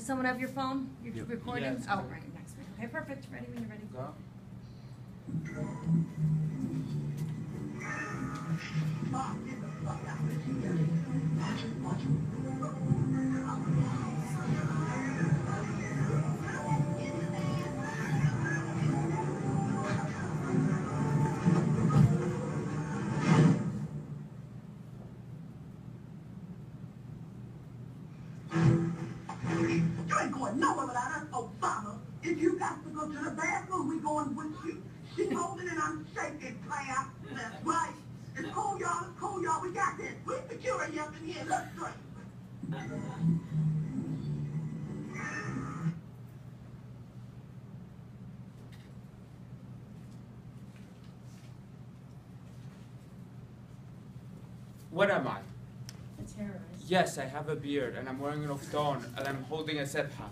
Does someone have your phone? You're recording? Yes. Oh, right next to me. Okay, perfect. Ready when you're ready. Go. You ain't going nowhere without us, Obama. If you got to go to the bathroom, we going with you. She's holding and I'm shaking, player. That's right. It's cool, y'all. It's cool, y'all. We got this. We security up in here. Let's straight. What am I? A terrorist. Yes, I have a beard, and I'm wearing an oftan, and I'm holding a sepha.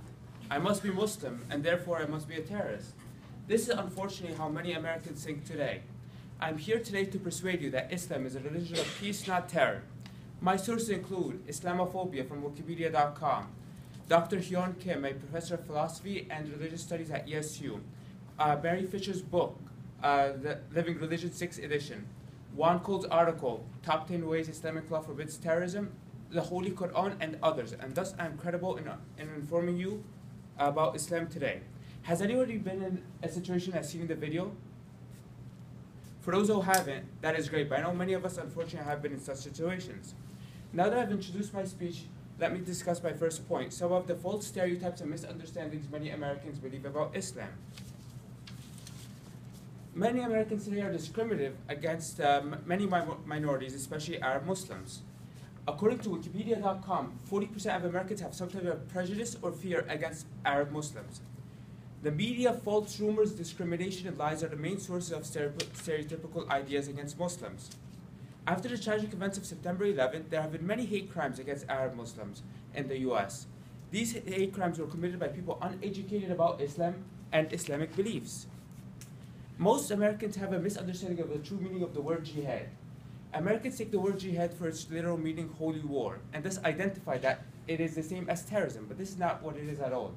I must be Muslim, and therefore I must be a terrorist. This is unfortunately how many Americans think today. I'm here today to persuade you that Islam is a religion of peace, not terror. My sources include Islamophobia from Wikipedia.com, Dr. Hyun Kim, a professor of philosophy and religious studies at ESU, Barry Fisher's book, The Living Religion, 6th edition, Juan Cole's article, Top 10 Ways Islamic Law Forbids Terrorism, the Holy Quran, and others, and thus I am credible in informing you about Islam today. Has anybody been in a situation as seen in the video? For those who haven't, that is great, but I know many of us unfortunately have been in such situations. Now that I've introduced my speech, let me discuss my first point, some of the false stereotypes and misunderstandings many Americans believe about Islam. Many Americans today are discriminative against many minorities, especially Arab Muslims. According to Wikipedia.com, 40% of Americans have some type of prejudice or fear against Arab Muslims. The media, false rumors, discrimination, and lies are the main sources of stereotypical ideas against Muslims. After the tragic events of September 11th, there have been many hate crimes against Arab Muslims in the US. These hate crimes were committed by people uneducated about Islam and Islamic beliefs. Most Americans have a misunderstanding of the true meaning of the word jihad. Americans take the word jihad for its literal meaning holy war, and thus identify that it is the same as terrorism, but this is not what it is at all.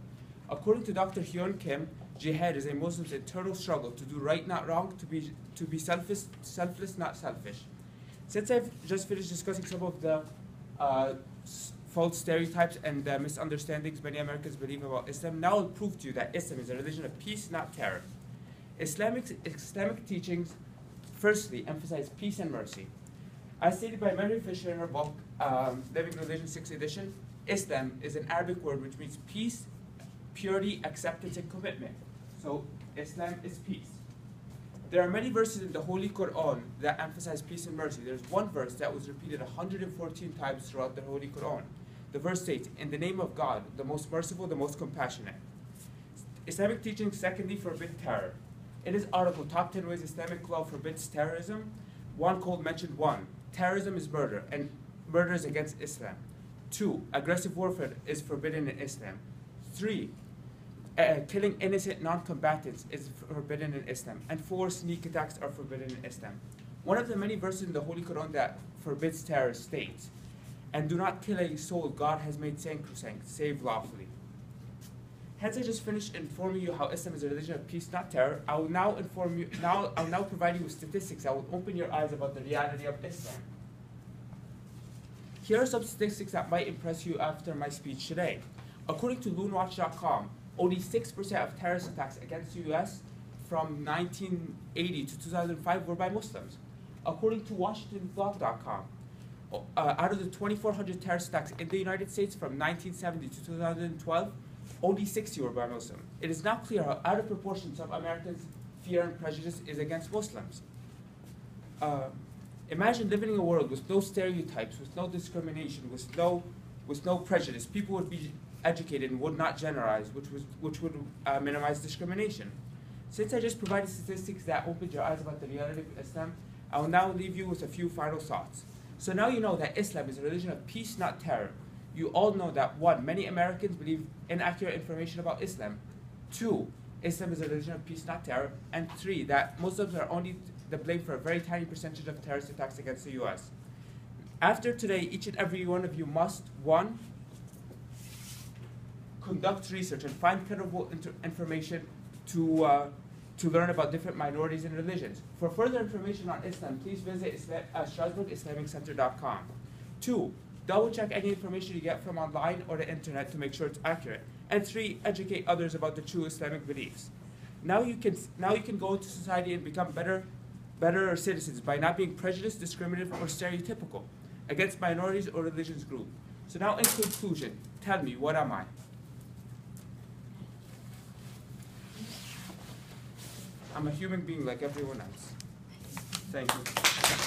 According to Dr. Hyun Kim, jihad is a Muslim's eternal struggle to do right, not wrong, to be selfless, not selfish. Since I've just finished discussing some of the false stereotypes and misunderstandings many Americans believe about Islam, now I'll prove to you that Islam is a religion of peace, not terror. Islamic teachings, firstly, emphasize peace and mercy. As stated by Mary Fisher in her book, Living Religion, 6th edition, Islam is an Arabic word which means peace, purity, acceptance, and commitment. So Islam is peace. There are many verses in the Holy Quran that emphasize peace and mercy. There's one verse that was repeated 114 times throughout the Holy Quran. The verse states, "In the name of God, the most merciful, the most compassionate." Islamic teachings, secondly, forbid terror. In his article, Top 10 Ways Islamic Law Forbids Terrorism, Juan Cole mentioned 1. Terrorism is murder, and murder is against Islam. 2. Aggressive warfare is forbidden in Islam. 3. Killing innocent non-combatants is forbidden in Islam. And 4. Sneak attacks are forbidden in Islam. One of the many verses in the Holy Quran that forbids terror states, "And do not kill a soul God has made sacrosanct, save lawfully." Hence, I just finished informing you how Islam is a religion of peace, not terror. I will now I'll now provide you with statistics that will open your eyes about the reality of Islam. Here are some statistics that might impress you after my speech today. According to loonwatch.com, only 6% of terrorist attacks against the US from 1980 to 2005 were by Muslims. According to WashingtonBlog.com, out of the 2,400 terrorist attacks in the United States from 1970 to 2012, only 60 were by Muslims. It is now clear how out of proportion some Americans' fear and prejudice is against Muslims. Imagine living in a world with no stereotypes, with no discrimination, with no prejudice. People would be educated and would not generalize, which would minimize discrimination. Since I just provided statistics that opened your eyes about the reality of Islam, I will now leave you with a few final thoughts. So now you know that Islam is a religion of peace, not terror. You all know that 1. Many Americans believe inaccurate information about Islam. 2. Islam is a religion of peace, not terror. And 3. That Muslims are only the blame for a very tiny percentage of terrorist attacks against the US. After today, each and every one of you must, 1. Condone conduct research and find credible information to learn about different minorities and religions. For further information on Islam, please visit StrasbourgIslamicCenter.com. 2, double check any information you get from online or the internet to make sure it's accurate. And 3, educate others about the true Islamic beliefs. Now you can go into society and become better citizens by not being prejudiced, discriminative, or stereotypical against minorities or religious groups. So now in conclusion, tell me, what am I? I'm a human being like everyone else. Thank you.